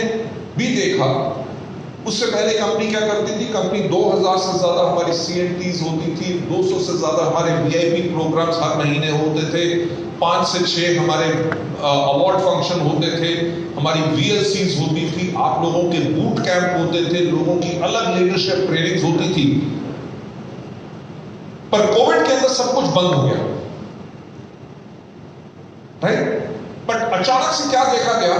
भी देखा, उससे पहले कंपनी क्या करती थी? कंपनी 2,000 से ज्यादा हमारी CNTs होती थी, 200 से ज्यादा हमारे VIP प्रोग्राम्स हर महीने होते थे, 5 से 6 हमारे अवार्ड फंक्शन होते थे, हमारी VLCs होती थी, आप लोगों के बूट कैंप होते थे, लोगों की अलग लीडरशिप ट्रेनिंग्स होती थी। पर कोविड के अंदर सब कुछ बंद हो गया, राइट? बट अचानक से क्या देखा गया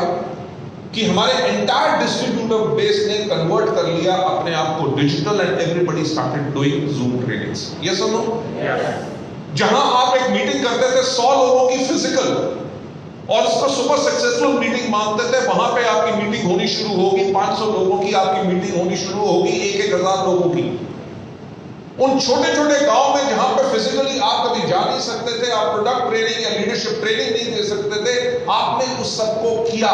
कि हमारे एंटायर डिस्ट्रीब्यूटर बेस ने कन्वर्ट कर लिया अपने आप को digital, and everybody started doing Zoom trainings. Yes और नो? जहां आप एक मीटिंग करते थे 100 लोगों की फिजिकल, और उसको सुपर सक्सेसफुल मीटिंग मानते थे, वहां पे आपकी मीटिंग होनी शुरू होगी, 500 लोगों की आपकी मीटिंग होनी शुरू होगी, 1,000 लोगों की। उन छोटे छोटे गांव में जहां पे फिजिकली आप कभी जा नहीं सकते थे, आप प्रोडक्ट ट्रेनिंग या लीडरशिप ट्रेनिंग नहीं दे सकते थे, आपने उस सबको किया।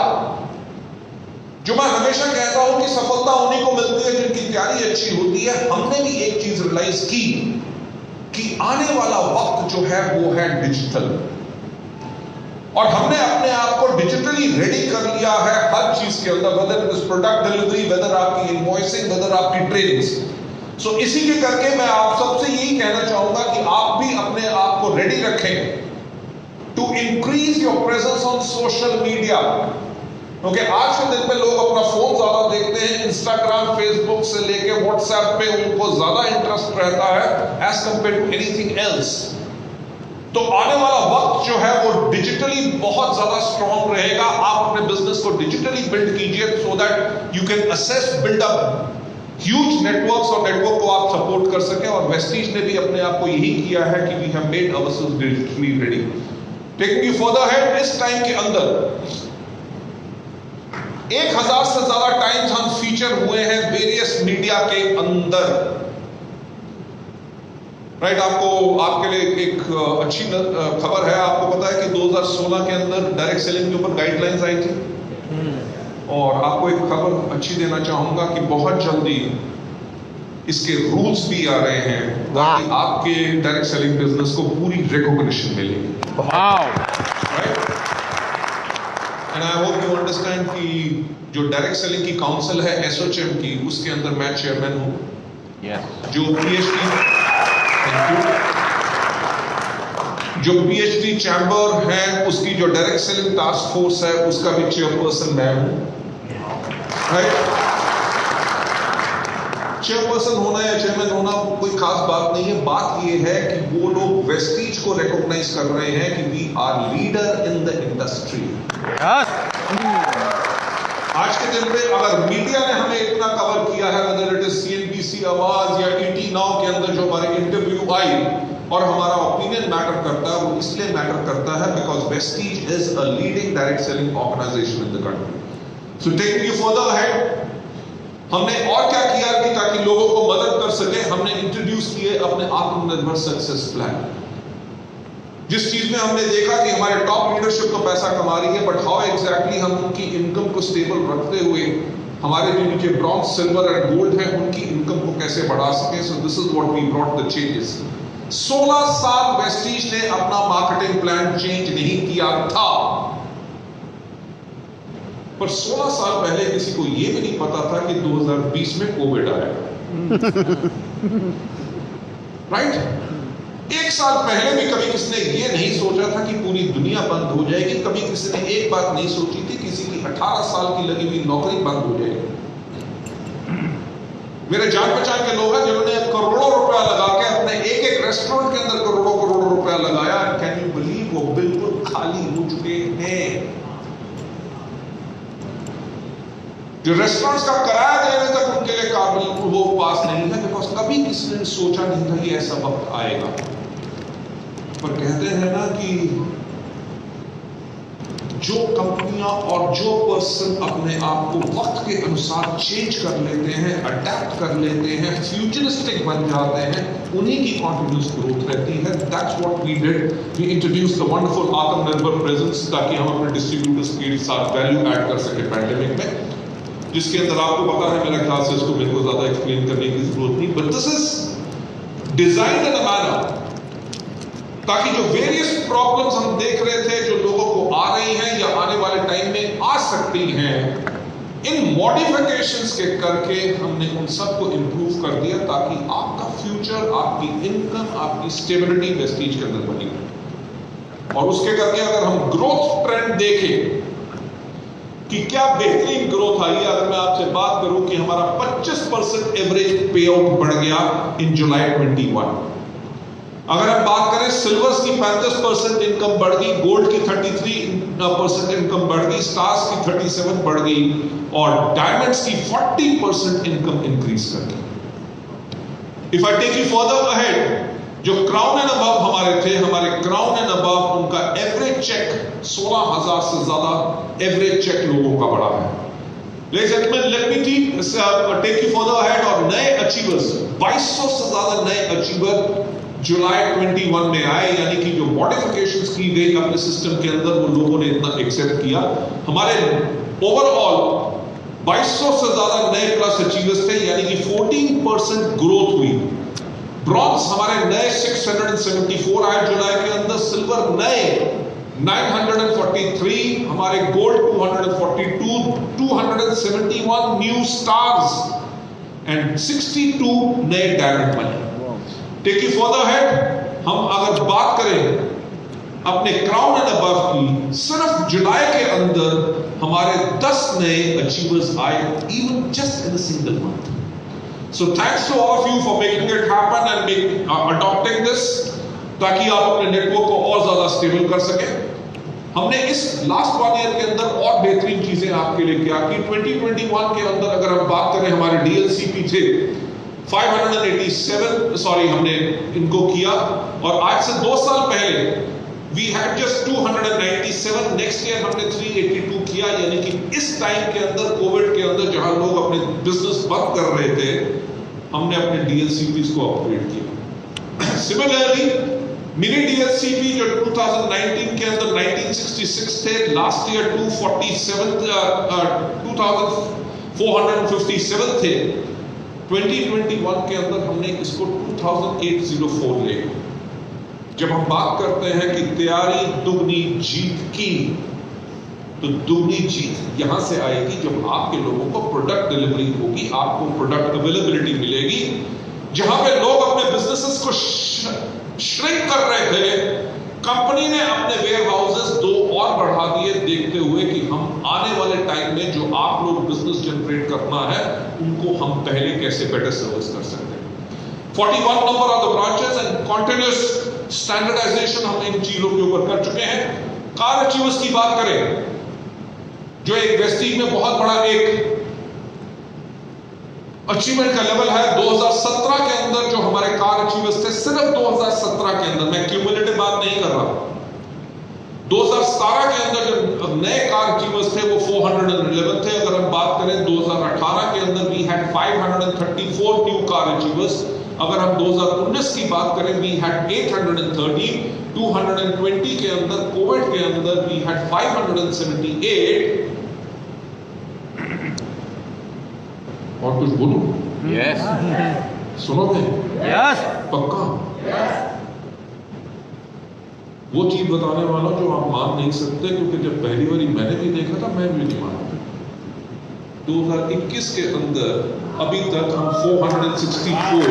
जो मैं हमेशा कहता हूं कि सफलता उन्हीं को मिलती है जिनकी तैयारी अच्छी होती है। हमने भी एक चीज रियलाइज की कि आने वाला वक्त जो है वो है डिजिटल, और हमने अपने आप को डिजिटली रेडी कर लिया है हर चीज के अंदर, whether it is product delivery, whether आपकी इनवॉइसिंग, वेदर आपकी ट्रेनिंग्स। सो इसी के करके मैं आप सबसे यही कहना चाहूंगा कि आप भी अपने आप को रेडी रखें to increase your presence on social media. क्योंकि आज के दिन में लोग अपना फोन ज्यादा देखते हैं, इंस्टाग्राम, फेसबुक से लेके व्हाट्सएप पे उनको ज्यादा इंटरेस्ट रहता है as compare to anything else. तो आने वाला वक्त जो है वो डिजिटली बहुत ज्यादा स्ट्रॉन्ग रहेगा। आप अपने बिजनेस को डिजिटली बिल्ड कीजिए so that you can assess, build up huge networks, और नेटवर्क को आप सपोर्ट कर सकें। और वेस्टीज ने भी अपने आप को यही किया है कि we have made ourselves digitally ready. Taking you further head, इस टाइम के अंदर 1,000 से ज्यादा टाइम्स हम फीचर हुए हैं वेरियस मीडिया के अंदर, राइट? आपको आपके लिए एक अच्छी खबर है। आपको पता है कि 2016 के अंदर डायरेक्ट सेलिंग के ऊपर गाइडलाइंस आई थी, और आपको एक खबर अच्छी देना चाहूंगा कि बहुत जल्दी इसके रूल्स भी आ रहे हैं ताकि आपके डायरेक्ट सेलिंग बिजनेस को पूरी रिकॉग्निशन मिलेगी। Right, and I hope you understand कि जो डायरेक्ट सेलिंग की काउंसिल है एसोचएम की, उसके अंदर मैं चेयरमैन हूं। जो पीएचडी चैम्बर है, उसकी जो डायरेक्ट सेलिंग टास्क फोर्स है, उसका भी चेयरपर्सन मैं हूं। राइट, चेयरपर्सन होना या चेयरमैन होना कोई खास बात नहीं है। बात यह है कि वो लोग वेस्टीज को रिकॉग्नाइज कर रहे हैं कि we are leader in the industry. आज के दिन में अगर मीडिया ने हमें इतना कवर किया है, whether it is CNBC आवाज या ET नाउ के अंदर जो हमारे इंटरव्यू आई और हमारा ओपिनियन मैटर करता है, वो इसलिए मैटर करता है because Vestige is a leading direct selling organization in the country. So taking you further ahead, हमने और क्या किया कि ताकि लोगों को मदद कर सके, हमने इंट्रोड्यूस किए अपने आत्मनिर्भर सक्सेस प्लान। जिस चीज में हमने देखा कि हमारे टॉप लीडरशिप तो पैसा कमा रही है, बट हाउ एग्जैक्टली हम उनकी इनकम को स्टेबल रखते हुए हमारे जो नीचे ब्रॉन्ज, सिल्वर एंड गोल्ड है, उनकी इनकम को कैसे बढ़ा सके। So this is what we brought the changes. 16 साल वेस्टीज ने अपना मार्केटिंग प्लान चेंज नहीं किया था, पर 16 साल पहले किसी को यह भी नहीं पता था कि 2020 में कोविड आएगा। राइट, एक साल पहले भी कभी किसी ने यह नहीं सोचा था कि पूरी दुनिया बंद हो जाएगी। कभी किसी ने एक बात नहीं सोची थी किसी की 18 साल की लगी हुई नौकरी बंद हो जाएगी। मेरे जान पहचान के लोग हैं जिन्होंने करोड़ों रुपया लगा के अपने एक रेस्टोरेंट के अंदर करोड़ों रुपया लगाया। कैन यू बिलीव, वो बिल्कुल खाली हो चुके हैं। जो रेस्टोरेंट्स का किराया देने तक उनके लिए काबिल वो पास नहीं है, बिकॉज कभी किसी ने सोचा नहीं था कि ऐसा वक्त आएगा। पर कहते हैं ना कि जो कंपनियां और जो पर्सन अपने आप को वक्त के अनुसार चेंज कर लेते हैं, अडेप्ट कर लेते हैं, फ्यूचरिस्टिक बन जाते हैं, उन्हीं की कॉन्टिन्यूस ग्रोथ रहती है। That's what we did. We introduce the wonderful आत्मनिर्भर प्रेजेंस, ताकि हम अपने डिस्ट्रीब्यूटर्स के साथ वैल्यू ऐड कर सके पैंडेमिक में, जिसके अंदर आपको पता है, मेरे ख्याल से इसको मेरे को ज्यादा एक्सप्लेन करने की जरूरत नहीं। But this is design in a manner ताकि जो वेरियस प्रॉब्लम्स हम देख रहे थे, जो लोगों को आ रही हैं या आने वाले टाइम में आ सकती हैं, इन मॉडिफिकेशंस के करके हमने उन सबको इंप्रूव कर दिया ताकि आपका फ्यूचर, आपकी इनकम, आपकी स्टेबिलिटी वेस्टीज के अंदर बनी रहे। और उसके करके अगर हम ग्रोथ ट्रेंड देखें कि क्या बेहतरीन ग्रोथ आई है, अगर मैं आपसे बात करूं कि हमारा 25% एवरेज पे आउट बढ़ गया इन जुलाई 21। अगर हम बात करें सिल्वर्स की 35% इनकम बढ़ गई, गोल्ड की 33% इनकम बढ़ गई, स्टार्स की 37 बढ़ गई और डायमंड्स की 40% इनकम इंक्रीज कर गई। If I take you further ahead, जो क्राउन एंड अबव हमारे थे, हमारे क्राउन एंड अबव उनका एवरेज चेक 16,000 से ज्यादा एवरेज चेक लोगों का बढ़ा है। Ladies and gentlemen, let me take you further ahead। और नए अचीवर्स 2200 से ज्यादा नए अचीवर जुलाई 21 में आए, यानी कि जो मॉडिफिकेशंस की गई अपने सिस्टम के अंदर, वो लोगों ने इतना एक्सेप्ट किया। हमारे ओवरऑल 2200 से ज्यादा नए प्लस अचीवर्स थे, यानी कि 14% ग्रोथ हुई। ब्रॉन्ज हमारे नए 674 आए जुलाई के अंदर, सिल्वर नए 943, हमारे गोल्ड 242, 271 न्यू स्टार्स एंड 62 नए डायमंड बने। टेक यू फर्दर हेड, हम अगर बात करें अपने क्राउन एंड अबव की, सिर्फ जुलाई के अंदर हमारे 10 नए अचीवर्स आए, even just in a single month. So thanks to all of you for making it happen and adopting this, ताकि आप अपने नेटवर्क को और ज्यादा स्टेबल कर सकें। हमने इस लास्ट 1 ईयर के अंदर और बेहतरीन चीजें आपके लिए क्या की। 2021 के अंदर अगर हम बात करें, हमारे DLCP थे 587, हमने इनको किया, और आज से 2 साल पहले we had just 297। Next year हमने 382 किया, यानी कि इस टाइम के अंदर, कोविड के अंदर, जहां लोग अपने बिजनेस बंद कर रहे थे, हमने अपने DLCPs को अपग्रेड किया। सिमिलरली मिनी DLCP जो 2019 के अंदर 1966 थे, लास्ट ईयर 2457 थे, 2021 के अंदर हमने इसको 2804 ले। जब हम बात करते हैं कि तैयारी दुगनी जीत की, तो दुगनी जीत यहां से आएगी जब आपके लोगों को प्रोडक्ट डिलीवरी होगी, आपको प्रोडक्ट अवेलेबिलिटी मिलेगी। जहां पे लोग अपने बिजनेसेस को श्रिंक कर रहे थे, कंपनी ने अपने वेयर हाउसेस 2 और बढ़ा दिए, देखते हुए कि हम आने वाले टाइम में जो आप लोग बिजनेस जनरेट करना है उनको हम पहले कैसे बेटर सर्विस कर सकते हैं। 41 number of the branches and continuous standardization हम इन चीजों के ऊपर कर चुके हैं। कार अचीवर्स की बात करें, जो एक वेस्टीज में बहुत बड़ा एक अचीवमेंट का लेवल है। 2017 के अंदर जो हमारे कार अचीवर्स थे, सिर्फ 2017 के अंदर, मैं क्यूमुलेटिव बात नहीं कर रहा, 2017 के अंदर जो नए कार अचीवर्स थे वो 411 थे। अगर हम बात करें 2018 के अंदर we had 534 new car achievers. अगर हम 2019 की बात करें वी हैड 830। 220 के अंदर कोविड के अंदर वी हैड 578। और कुछ बोलूं?
यस
सुनोगे?
यस
पक्का? वो चीज बताने वाला जो आप मान नहीं सकते, क्योंकि जब पहली बारी मैंने भी देखा था मैं भी नहीं माना। 2021 के अंदर अभी तक हम 464